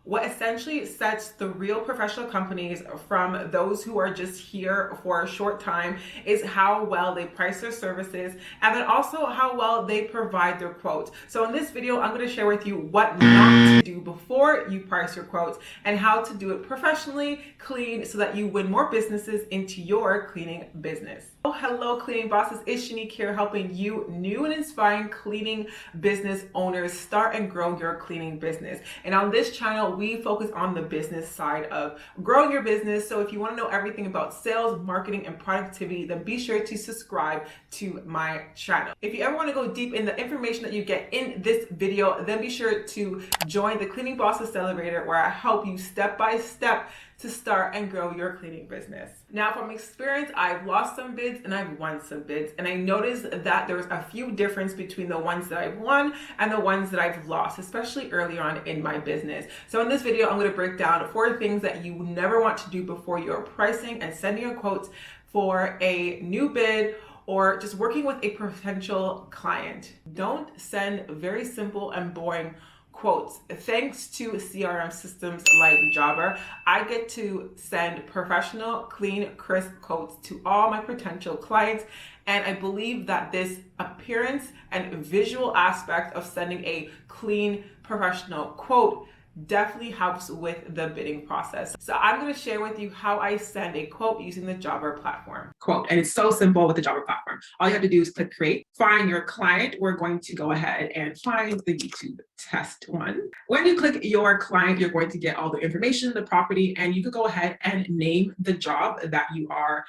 What essentially sets the real professional companies from those who are just here for a short time is how well they price their services and then also how well they provide their quotes. So in this video, I'm going to share with you what not to do before you price your quotes and how to do it professionally, clean, so that you win more businesses into your cleaning business. Oh, hello cleaning bosses, it's Chanique here helping you new and inspiring cleaning business owners start and grow your cleaning business. And on this channel, we focus on the business side of growing your business. So if you want to know everything about sales, marketing, and productivity, then be sure to subscribe to my channel. If you ever want to go deep in the information that you get in this video, then be sure to join the Cleaning Boss Accelerator, where I help you step by step to start and grow your cleaning business. Now, from experience, I've lost some bids and I've won some bids. And I noticed that there's a few difference between the ones that I've won and the ones that I've lost, especially early on in my business. So in this video, I'm going to break down 4 things that you never want to do before you're pricing and sending your quotes for a new bid or just working with a potential client. Don't send very simple and boring quotes. Thanks to CRM systems like Jobber, I get to send professional, clean, crisp quotes to all my potential clients. And I believe that this appearance and visual aspect of sending a clean, professional quote definitely helps with the bidding process. So I'm going to share with you how I send a quote using the Jobber platform. Quote, and it's so simple with the Jobber platform. All you have to do is click create, find your client. We're going to go ahead and find the YouTube test one. When you click your client, you're going to get all the information, the property, and you could go ahead and name the job that you are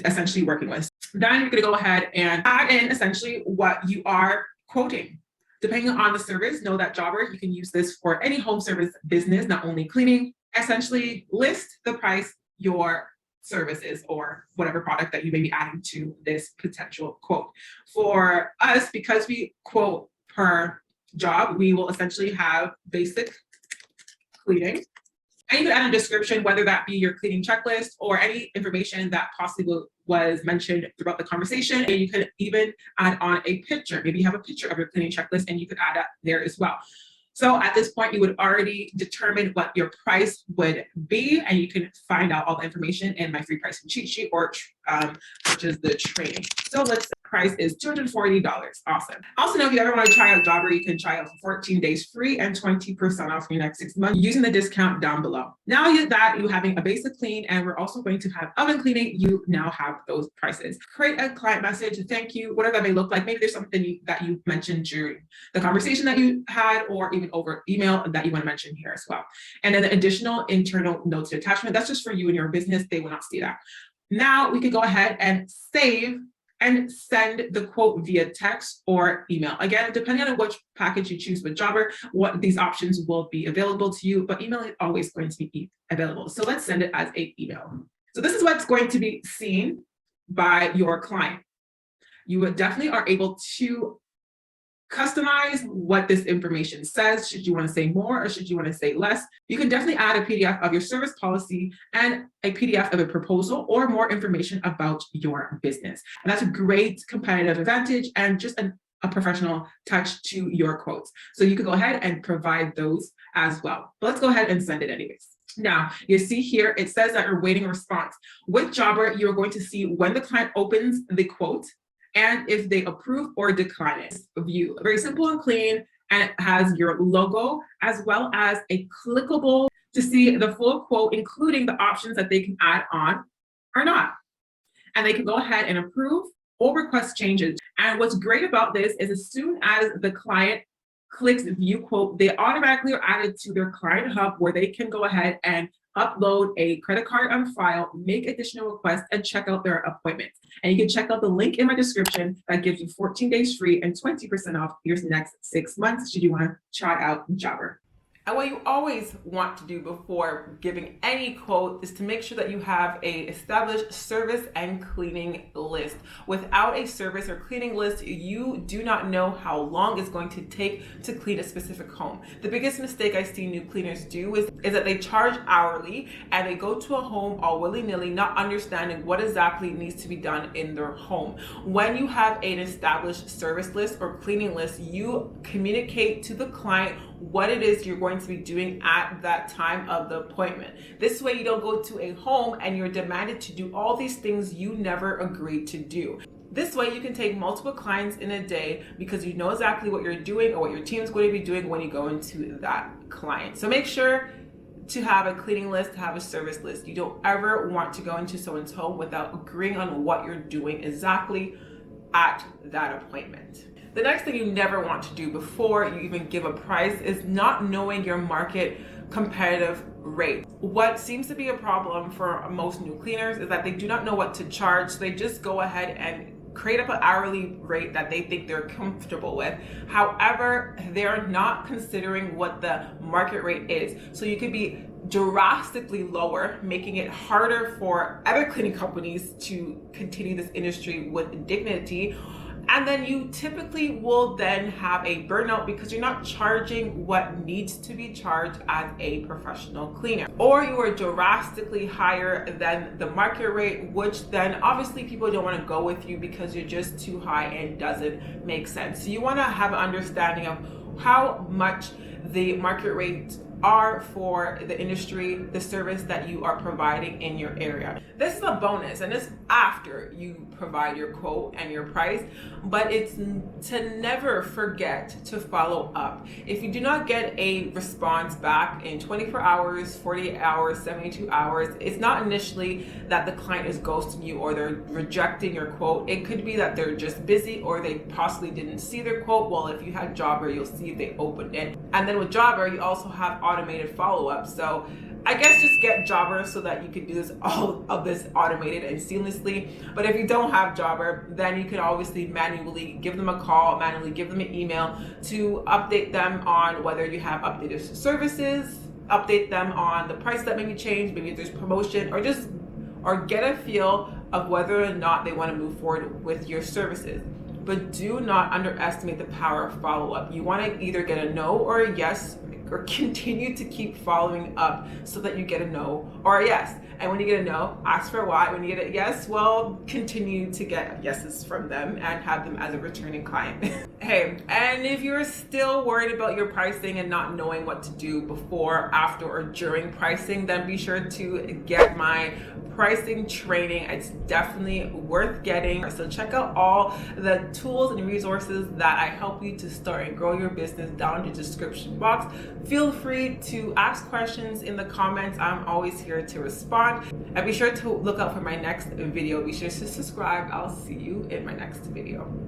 essentially working with. Then you're going to go ahead and add in essentially what you are quoting. Depending on the service, know that Jobber, you can use this for any home service business, not only cleaning. Essentially list the price your services or whatever product that you may be adding to this potential quote. For us, because we quote per job, we will essentially have basic cleaning. And you can add a description, whether that be your cleaning checklist or any information that possibly was mentioned throughout the conversation. And you could even add on a picture. Maybe you have a picture of your cleaning checklist and you could add that there as well. So at this point, you would already determine what your price would be, and you can find out all the information in my free pricing cheat sheet or purchase the training. So let's price is $240. Awesome. Also, know if you ever want to try out Jobber, you can try out for 14 days free and 20% off for your next 6 months using the discount down below. Now that you're having a basic clean, and we're also going to have oven cleaning, you now have those prices. Create a client message, thank you, whatever that may look like. Maybe there's something that you mentioned during the conversation that you had, or even over email that you want to mention here as well. And then the additional internal notes attachment, that's just for you and your business. They will not see that. Now we can go ahead and save and send the quote via text or email. Again, depending on which package you choose with Jobber, what these options will be available to you, but email is always going to be available. So let's send it as an email. So this is what's going to be seen by your client. You definitely are able to customize what this information says. Should you want to say more or should you want to say less? You can definitely add a PDF of your service policy and a PDF of a proposal or more information about your business. And that's a great competitive advantage and just a professional touch to your quotes. So you could go ahead and provide those as well. But let's go ahead and send it anyways. Now, you see here, it says that you're waiting a response. With Jobber, you're going to see when the client opens the quote and if they approve or decline it. View, very simple and clean, and it has your logo as well as a clickable to see the full quote, including the options that they can add on or not. And they can go ahead and approve or request changes. And what's great about this is as soon as the client clicks view quote, they automatically are added to their client hub where they can go ahead and upload a credit card on file, make additional requests, and check out their appointments. And you can check out the link in my description that gives you 14 days free and 20% off your next 6 months should you want to try out Jobber. And what you always want to do before giving any quote is to make sure that you have a established service and cleaning list. Without a service or cleaning list, you do not know how long it's going to take to clean a specific home. The biggest mistake I see new cleaners do is that they charge hourly and they go to a home all willy-nilly, not understanding what exactly needs to be done in their home. When you have an established service list or cleaning list, you communicate to the client what it is you're going to be doing at that time of the appointment. This way you don't go to a home and you're demanded to do all these things you never agreed to do. This way you can take multiple clients in a day because you know exactly what you're doing or what your team is going to be doing when you go into that client. So make sure to have a cleaning list, to have a service list. You don't ever want to go into someone's home without agreeing on what you're doing exactly at that appointment. The next thing you never want to do before you even give a price is not knowing your market competitive rate. What seems to be a problem for most new cleaners is that they do not know what to charge, so they just go ahead and create up an hourly rate that they think they're comfortable with. However, they're not considering what the market rate is. So you could be drastically lower, making it harder for other cleaning companies to continue this industry with dignity. And then you typically will then have a burnout because you're not charging what needs to be charged as a professional cleaner. Or you are drastically higher than the market rate, which then obviously people don't want to go with you because you're just too high and doesn't make sense. So you want to have an understanding of how much the market rates are for the industry, the service that you are providing in your area. This is a bonus, and it's after you provide your quote and your price, but it's to never forget to follow up. If you do not get a response back in 24 hours, 48 hours, 72 hours, it's not initially that the client is ghosting you or they're rejecting your quote. It could be that they're just busy or they possibly didn't see their quote. Well, if you had Jobber, you'll see if they opened it. And then with Jobber, you also have automated follow-up. So I guess just get Jobber so that you can do all of this automated and seamlessly. But if you don't have Jobber, then you can obviously manually give them a call, manually give them an email to update them on whether you have updated services, update them on the price that maybe changed, maybe if there's promotion, or get a feel of whether or not they want to move forward with your services. But do not underestimate the power of follow-up. You want to either get a no or a yes, or continue to keep following up so that you get a no or a yes. And when you get a no, ask for why. When you get a yes, well, continue to get yeses from them and have them as a returning client. Hey, and if you're still worried about your pricing and not knowing what to do before, after, or during pricing, then be sure to get my pricing training. It's definitely worth getting. So check out all the tools and resources that I help you to start and grow your business down in the description box. Feel free to ask questions in the comments. I'm always here to respond. And be sure to look out for my next video. Be sure to subscribe. I'll see you in my next video.